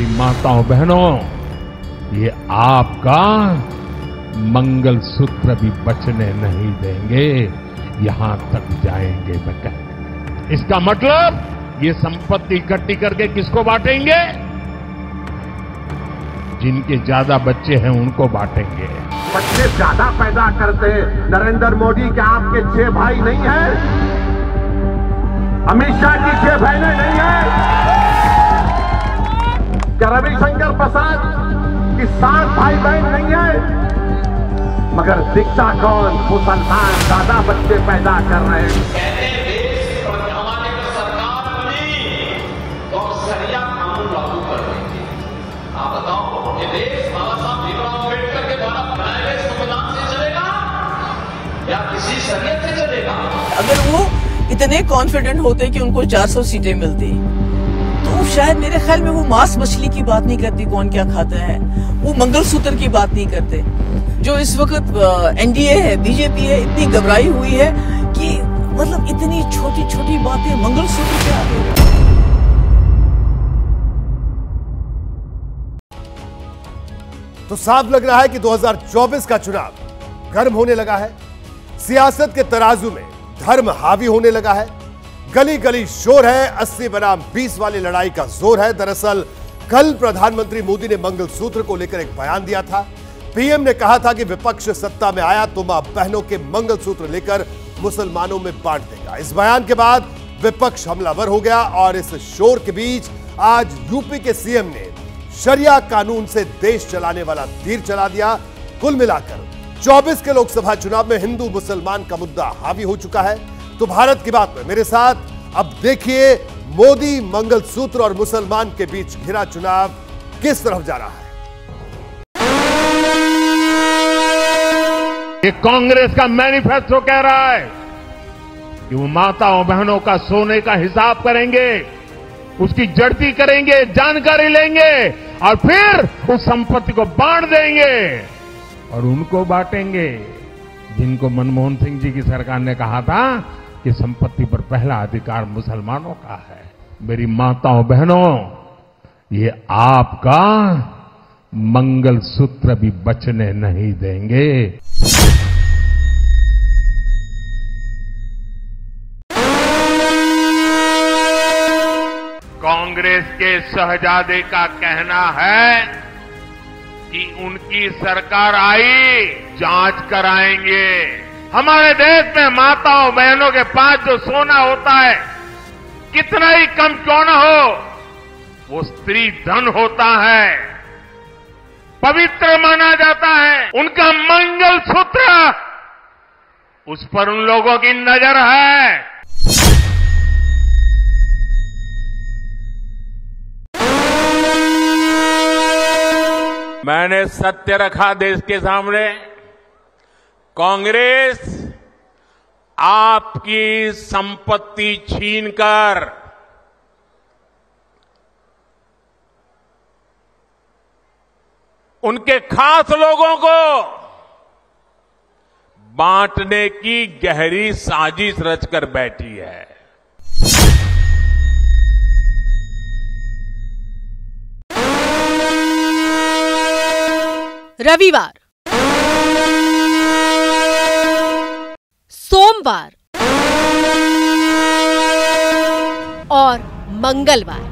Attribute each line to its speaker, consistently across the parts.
Speaker 1: मेरी माताओं बहनों, ये आपका मंगलसूत्र भी बचने नहीं देंगे, यहां तक जाएंगे बेटा। इसका मतलब ये संपत्ति इकट्ठी करके किसको बांटेंगे? जिनके ज्यादा बच्चे हैं उनको बांटेंगे।
Speaker 2: बच्चे ज्यादा पैदा करते हैं। नरेंद्र मोदी क्या आपके 6 भाई नहीं है? अमित शाह की 6 बहनें नहीं है? क्या रविशंकर प्रसाद की 7 भाई बहन नहीं है? मगर दिखता कौन? मुसलमान ज्यादा बच्चे पैदा कर रहे हैं।
Speaker 3: अगर वो इतने कॉन्फिडेंट होते कि उनको 400 सीटें मिलती तो शायद मेरे ख्याल में वो मांस मछली की बात नहीं करती, कौन क्या खाता है, वो मंगलसूत्र की बात नहीं करते। जो इस वक्त एनडीए है, बीजेपी है, इतनी घबराई हुई है कि मतलब इतनी छोटी छोटी बातें मंगलसूत्र पे आ गई।
Speaker 4: तो साफ लग रहा है कि 2024 का चुनाव गर्म होने लगा है। सियासत के तराजू में धर्म हावी होने लगा है। गली गली शोर है, 80 बनाम 20 वाली लड़ाई का जोर है। दरअसल कल प्रधानमंत्री मोदी ने मंगलसूत्र को लेकर एक बयान दिया था। पीएम ने कहा था कि विपक्ष सत्ता में आया तो मां बहनों के मंगलसूत्र लेकर मुसलमानों में बांट देगा। इस बयान के बाद विपक्ष हमलावर हो गया और इस शोर के बीच आज यूपी के सीएम ने शरिया कानून से देश चलाने वाला तीर चला दिया। कुल मिलाकर 24 के लोकसभा चुनाव में हिंदू मुसलमान का मुद्दा हावी हो चुका है। तो भारत की बात में मेरे साथ अब देखिए मोदी, मंगलसूत्र और मुसलमान के बीच घिरा चुनाव किस तरफ जा रहा है।
Speaker 1: ये कांग्रेस का मैनिफेस्टो कह रहा है कि वो माताओं बहनों का सोने का हिसाब करेंगे, उसकी जड़ती करेंगे, जानकारी लेंगे और फिर उस संपत्ति को बांट देंगे और उनको बांटेंगे जिनको मनमोहन सिंह जी की सरकार ने कहा था कि संपत्ति पर पहला अधिकार मुसलमानों का है। मेरी माताओं बहनों, ये आपका मंगलसूत्र भी बचने नहीं देंगे। कांग्रेस के शहजादे का कहना है कि उनकी सरकार आई, जांच कराएंगे। हमारे देश में माताओं बहनों के पास जो सोना होता है, कितना ही कम क्यों न हो, वो स्त्री धन होता है, पवित्र माना जाता है। उनका मंगलसूत्र, उस पर उन लोगों की नजर है। मैंने सत्य रखा देश के सामने। कांग्रेस आपकी संपत्ति छीनकर उनके खास लोगों को बांटने की गहरी साजिश रचकर बैठी है।
Speaker 5: रविवार, सोमवार और मंगलवार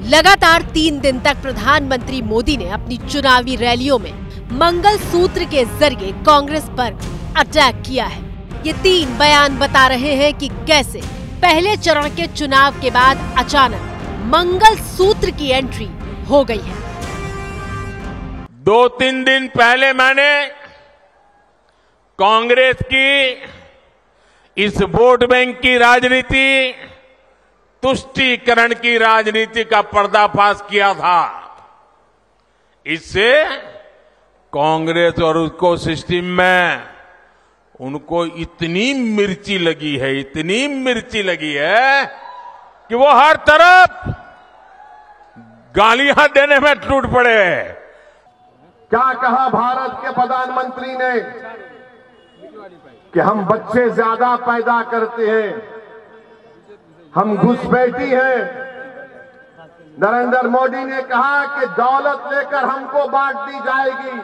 Speaker 5: लगातार 3 दिन तक प्रधानमंत्री मोदी ने अपनी चुनावी रैलियों में मंगलसूत्र के जरिए कांग्रेस पर अटैक किया है। ये 3 बयान बता रहे हैं कि कैसे पहले चरण के चुनाव के बाद अचानक मंगलसूत्र की एंट्री हो गई है।
Speaker 1: 2-3 दिन पहले मैंने कांग्रेस की इस वोट बैंक की राजनीति, तुष्टीकरण की राजनीति का पर्दाफाश किया था। इससे कांग्रेस और उसको सिस्टम में उनको इतनी मिर्ची लगी है, इतनी मिर्ची लगी है कि वो हर तरफ गालियां देने में टूट पड़े।
Speaker 2: क्या कहा भारत के प्रधानमंत्री ने कि हम बच्चे ज्यादा पैदा करते हैं, हम घुसपैठी हैं। नरेंद्र मोदी ने कहा कि दौलत लेकर हमको बांट दी जाएगी।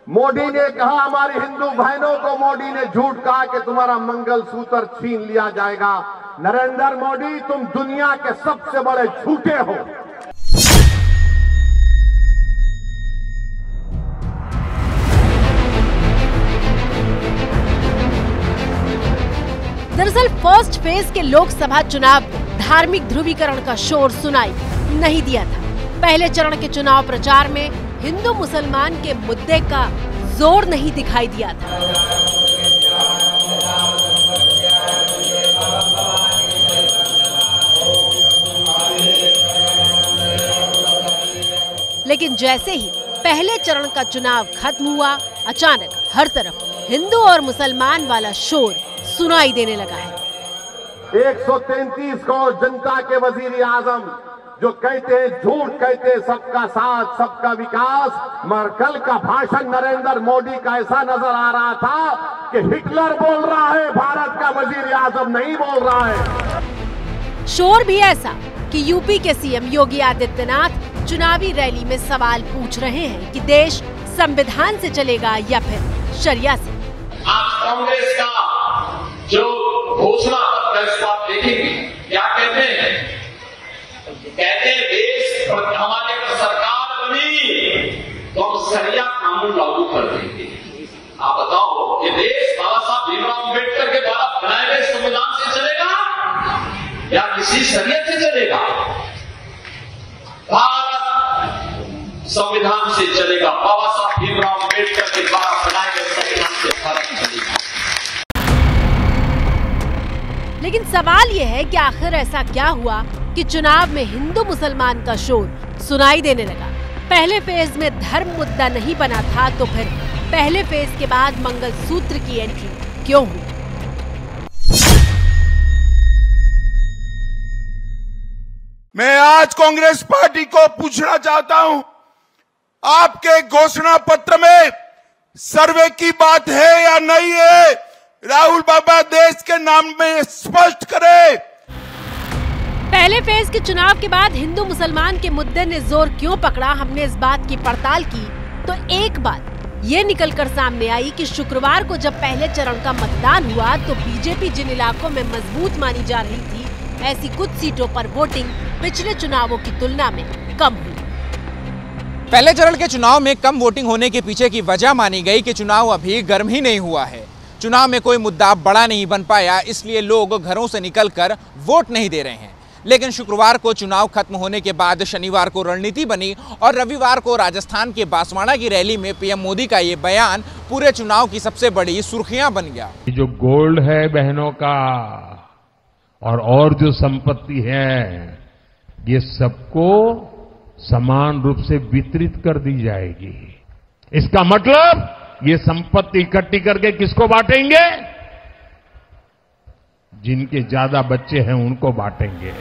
Speaker 2: मोदी ने कहा, हमारी हिंदू बहनों को मोदी ने झूठ कहा कि तुम्हारा मंगलसूत्र छीन लिया जाएगा। नरेंद्र मोदी, तुम दुनिया के सबसे बड़े झूठे हो।
Speaker 5: दरअसल फर्स्ट फेज के लोकसभा चुनाव में धार्मिक ध्रुवीकरण का शोर सुनाई नहीं दिया था। पहले चरण के चुनाव प्रचार में हिंदू मुसलमान के मुद्दे का जोर नहीं दिखाई दिया था। लेकिन जैसे ही पहले चरण का चुनाव खत्म हुआ, अचानक हर तरफ हिंदू और मुसलमान वाला शोर सुनाई देने लगा है।
Speaker 2: 133 करोड़ जनता के वजीर आजम जो कहते हैं, झूठ कहते हैं, सबका साथ सबका विकास, मगर कल का भाषण नरेंद्र मोदी का ऐसा नजर आ रहा था कि हिटलर बोल रहा है, भारत का वजीर आजम नहीं बोल रहा है।
Speaker 5: शोर भी ऐसा कि यूपी के सीएम योगी आदित्यनाथ चुनावी रैली में सवाल पूछ रहे हैं कि देश संविधान से चलेगा या फिर शरिया से।
Speaker 6: आज कांग्रेस का जो घोषणा पत्र है उसको आप देखेंगे, क्या कहते हैं? कहते हैं देश हमारे अगर सरकार बनी तो हम शरिया कानून लागू कर देंगे। आप बताओ, ये देश बाबा साहब भीमराव अम्बेडकर के द्वारा बनाए गए संविधान से चलेगा या किसी शरीयत से चलेगा? भारत संविधान से चलेगा। बाबा साहब भीमराव अम्बेडकर के द्वारा बनाए गए संविधान से भारत चलेगा।
Speaker 5: लेकिन सवाल यह है कि आखिर ऐसा क्या हुआ कि चुनाव में हिंदू मुसलमान का शोर सुनाई देने लगा। पहले फेज में धर्म मुद्दा नहीं बना था, तो फिर पहले फेज के बाद मंगलसूत्र की एंट्री क्यों हुई?
Speaker 7: मैं आज कांग्रेस पार्टी को पूछना चाहता हूं, आपके घोषणा पत्र में सर्वे की बात है या नहीं है? राहुल बाबा देश के नाम में स्पष्ट करे।
Speaker 5: पहले फेज के चुनाव के बाद हिंदू मुसलमान के मुद्दे ने जोर क्यों पकड़ा, हमने इस बात की पड़ताल की तो एक बात ये निकलकर सामने आई कि शुक्रवार को जब पहले चरण का मतदान हुआ तो बीजेपी जिन इलाकों में मजबूत मानी जा रही थी, ऐसी कुछ सीटों पर वोटिंग पिछले चुनावों की तुलना में कम हुई।
Speaker 8: पहले चरण के चुनाव में कम वोटिंग होने के पीछे की वजह मानी गई कि चुनाव अभी गर्म ही नहीं हुआ है। चुनाव में कोई मुद्दा बड़ा नहीं बन पाया, इसलिए लोग घरों से निकलकर वोट नहीं दे रहे हैं। लेकिन शुक्रवार को चुनाव खत्म होने के बाद शनिवार को रणनीति बनी और रविवार को राजस्थान के बांसवाड़ा की रैली में पीएम मोदी का ये बयान पूरे चुनाव की सबसे बड़ी सुर्खियां बन गया।
Speaker 1: जो गोल्ड है बहनों का और जो संपत्ति है, ये सबको समान रूप से वितरित कर दी जाएगी। इसका मतलब ये संपत्ति इकट्ठी करके किसको बांटेंगे? जिनके ज्यादा बच्चे हैं उनको बांटेंगे।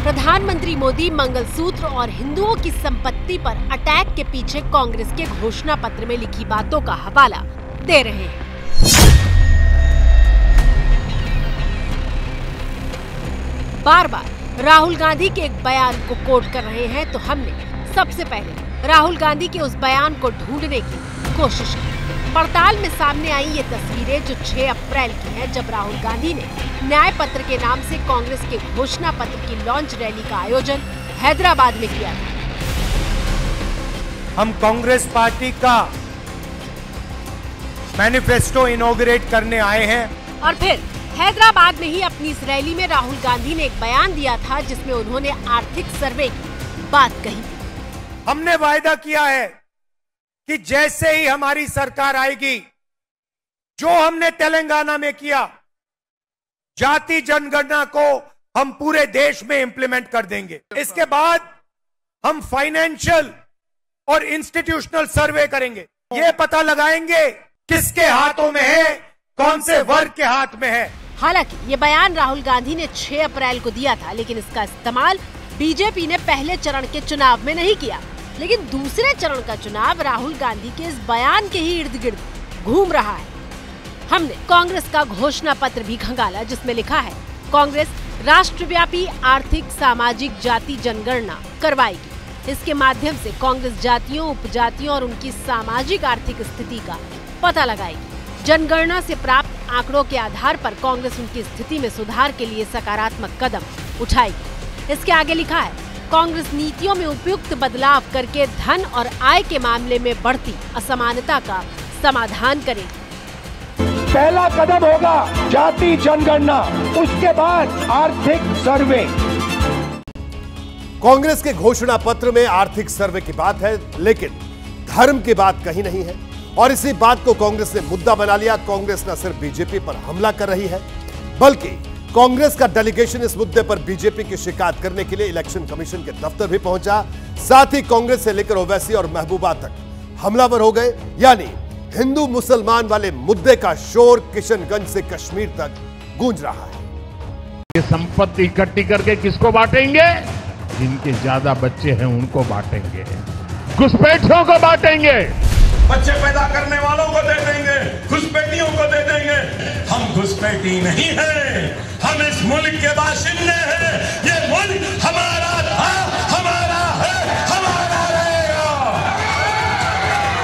Speaker 5: प्रधानमंत्री मोदी मंगलसूत्र और हिंदुओं की संपत्ति पर अटैक के पीछे कांग्रेस के घोषणा पत्र में लिखी बातों का हवाला दे रहे हैं। बार बार राहुल गांधी के एक बयान को कोट कर रहे हैं, तो हमने सबसे पहले राहुल गांधी के उस बयान को ढूंढने की कोशिश की। पड़ताल में सामने आई ये तस्वीरें जो 6 अप्रैल की हैं, जब राहुल गांधी ने न्याय पत्र के नाम से कांग्रेस के घोषणा पत्र की लॉन्च रैली का आयोजन हैदराबाद में किया था।
Speaker 9: हम कांग्रेस पार्टी का मैनिफेस्टो इनॉग्रेट करने आए हैं।
Speaker 5: और फिर हैदराबाद में ही अपनी इस रैली में राहुल गांधी ने एक बयान दिया था जिसमें उन्होंने आर्थिक सर्वे की बात कही।
Speaker 9: हमने वायदा किया है कि जैसे ही हमारी सरकार आएगी, जो हमने तेलंगाना में किया, जाति जनगणना को हम पूरे देश में इंप्लीमेंट कर देंगे। इसके बाद हम फाइनेंशियल और इंस्टीट्यूशनल सर्वे करेंगे, ये पता लगाएंगे किसके हाथों में है, कौन से वर्ग के हाथ में है।
Speaker 5: हालांकि ये बयान राहुल गांधी ने 6 अप्रैल को दिया था, लेकिन इसका इस्तेमाल बीजेपी ने पहले चरण के चुनाव में नहीं किया। लेकिन दूसरे चरण का चुनाव राहुल गांधी के इस बयान के ही इर्द गिर्द घूम रहा है। हमने कांग्रेस का घोषणा पत्र भी खंगाला, जिसमें लिखा है, कांग्रेस राष्ट्रव्यापी आर्थिक सामाजिक जाति जनगणना करवाएगी। इसके माध्यम से कांग्रेस जातियों, उपजातियों और उनकी सामाजिक आर्थिक स्थिति का पता लगाएगी। जनगणना से प्राप्त आंकड़ों के आधार पर कांग्रेस उनकी स्थिति में सुधार के लिए सकारात्मक कदम उठाएगी। इसके आगे लिखा है, कांग्रेस नीतियों में उपयुक्त बदलाव करके धन और आय के मामले में बढ़ती असमानता का समाधान करेगी।
Speaker 9: पहला कदम होगा जाति जनगणना, उसके बाद आर्थिक सर्वे।
Speaker 4: कांग्रेस के घोषणा पत्र में आर्थिक सर्वे की बात है, लेकिन धर्म की बात कहीं नहीं है और इसी बात को कांग्रेस ने मुद्दा बना लिया। कांग्रेस न सिर्फ बीजेपी पर हमला कर रही है, बल्कि कांग्रेस का डेलीगेशन इस मुद्दे पर बीजेपी की शिकायत करने के लिए इलेक्शन कमीशन के दफ्तर भी पहुंचा। साथ ही कांग्रेस से लेकर ओवैसी और महबूबा तक हमलावर हो गए। यानी हिंदू मुसलमान वाले मुद्दे का शोर किशनगंज से कश्मीर तक गूंज रहा है।
Speaker 1: ये संपत्ति इकट्ठी करके किसको बांटेंगे? जिनके ज्यादा बच्चे हैं उनको बांटेंगे, घुसपैठियों को बांटेंगे,
Speaker 7: बच्चे पैदा करने वालों को दे देंगे, घुसपैठियों को दे देंगे। हम घुसपैठी नहीं हैं, हम इस मुल्क के बाशिंदे हैं। ये मुल्क हमारा था, हमारा है, हमारा रहेगा।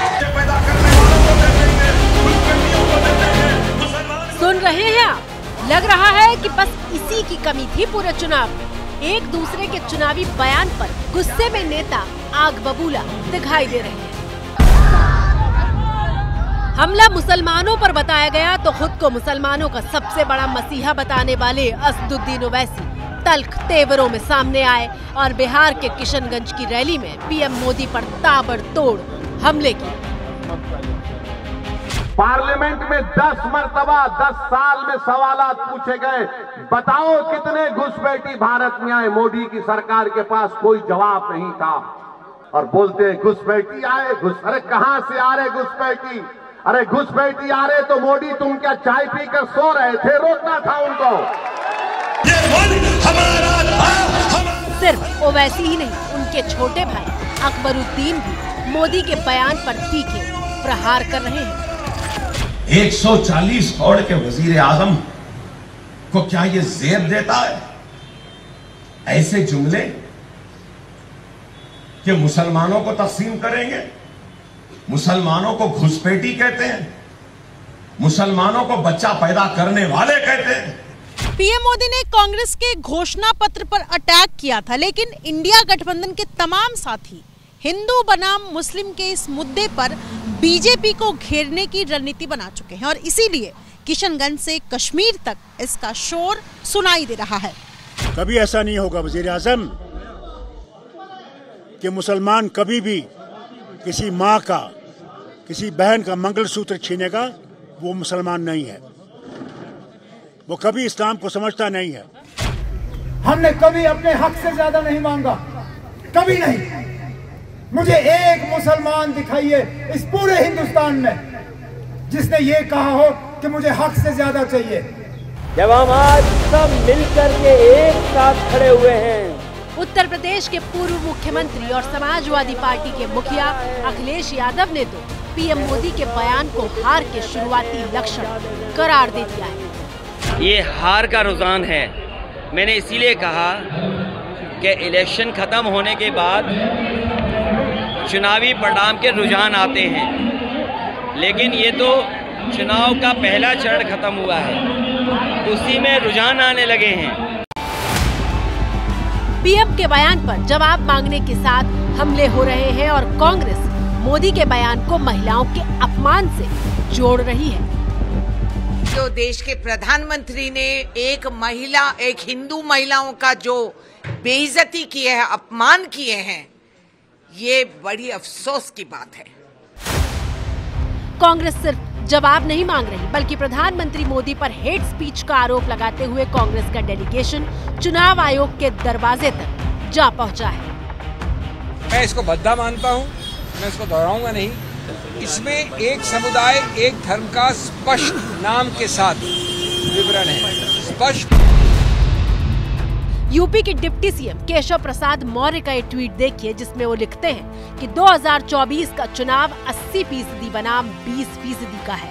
Speaker 7: बच्चे पैदा करने वालों को दे देंगे, घुसपैठियों को दे देंगे।
Speaker 5: सुन रहे हैं आप? लग रहा है कि बस इसी की कमी थी पूरे चुनाव में। एक दूसरे के चुनावी बयान पर गुस्से में नेता आग बबूला दिखाई दे रहे हैं। हमला मुसलमानों पर बताया गया तो खुद को मुसलमानों का सबसे बड़ा मसीहा बताने वाले असदुद्दीन ओवैसी तल्ख तेवरों में सामने आए और बिहार के किशनगंज की रैली में पीएम मोदी पर ताबड़तोड़ हमले किए।
Speaker 2: पार्लियामेंट में 10 मरतबा 10 साल में सवालात पूछे गए, बताओ कितने घुसपैठी भारत में आए। मोदी की सरकार के पास कोई जवाब नहीं था और बोलते घुसपैठी आए। अरे कहां से आ रहे घुसपैठी? अरे घुसपैठी आ रहे तो मोदी तुम क्या चाय पीकर सो रहे थे? रोकना था उनको।
Speaker 7: ये मुल्क हमारा था।
Speaker 5: सिर्फ ओवैसी ही नहीं, उनके छोटे भाई अकबरुद्दीन भी मोदी के बयान पर तीखे प्रहार कर रहे हैं।
Speaker 7: 140 करोड़ के वजीर आजम को क्या ये जेब देता है ऐसे जुमले कि मुसलमानों को तकसीम करेंगे? मुसलमानों को घुसपैठी कहते हैं, मुसलमानों को बच्चा पैदा करने वाले कहते हैं।
Speaker 10: पीएम मोदी ने कांग्रेस के घोषणा पत्र पर अटैक किया था, लेकिन इंडिया गठबंधन के तमाम साथी हिंदू बनाम मुस्लिम के इस मुद्दे पर बीजेपी को घेरने की रणनीति बना चुके हैं और इसीलिए किशनगंज से कश्मीर तक इसका शोर सुनाई दे रहा है।
Speaker 11: कभी ऐसा नहीं होगा वजीर आजम कि मुसलमान कभी भी किसी माँ का, किसी बहन का मंगलसूत्र छीनेगा। वो मुसलमान नहीं है, वो कभी इस्लाम को समझता नहीं है।
Speaker 9: हमने कभी अपने हक से ज्यादा नहीं मांगा, कभी नहीं। मुझे एक मुसलमान दिखाइए इस पूरे हिंदुस्तान में जिसने ये कहा हो कि मुझे हक से ज्यादा चाहिए।
Speaker 12: जब हम आज सब मिलकर के एक साथ खड़े हुए हैं।
Speaker 5: उत्तर प्रदेश के पूर्व मुख्यमंत्री और समाजवादी पार्टी के मुखिया अखिलेश यादव ने तो पीएम मोदी के बयान को हार के शुरुआती लक्षण करार दे दिया है।
Speaker 12: ये हार का रुझान है। मैंने इसीलिए कहा कि इलेक्शन खत्म होने के बाद चुनावी परिणाम के रुझान आते हैं, लेकिन ये तो चुनाव का पहला चरण खत्म हुआ है, उसी में रुझान आने लगे हैं।
Speaker 5: पीएम के बयान पर जवाब मांगने के साथ हमले हो रहे हैं और कांग्रेस मोदी के बयान को महिलाओं के अपमान से जोड़ रही है।
Speaker 13: जो देश के प्रधानमंत्री ने एक हिंदू महिलाओं का जो बेइज्जती की है, अपमान किए हैं, ये बड़ी अफसोस की बात है।
Speaker 5: कांग्रेस सिर्फ जवाब नहीं मांग रही, बल्कि प्रधानमंत्री मोदी पर हेट स्पीच का आरोप लगाते हुए कांग्रेस का डेलीगेशन चुनाव आयोग के दरवाजे तक जा पहुंचा है।
Speaker 8: मैं इसको भद्दा मानता हूं, मैं इसको दोहराऊंगा नहीं। इसमें एक समुदाय एक धर्म का स्पष्ट नाम के साथ विवरण है, स्पष्ट।
Speaker 5: यूपी के डिप्टी सीएम केशव प्रसाद मौर्य का एक ट्वीट देखिए, जिसमें वो लिखते हैं कि 2024 का चुनाव 80% बनाम 20% का है।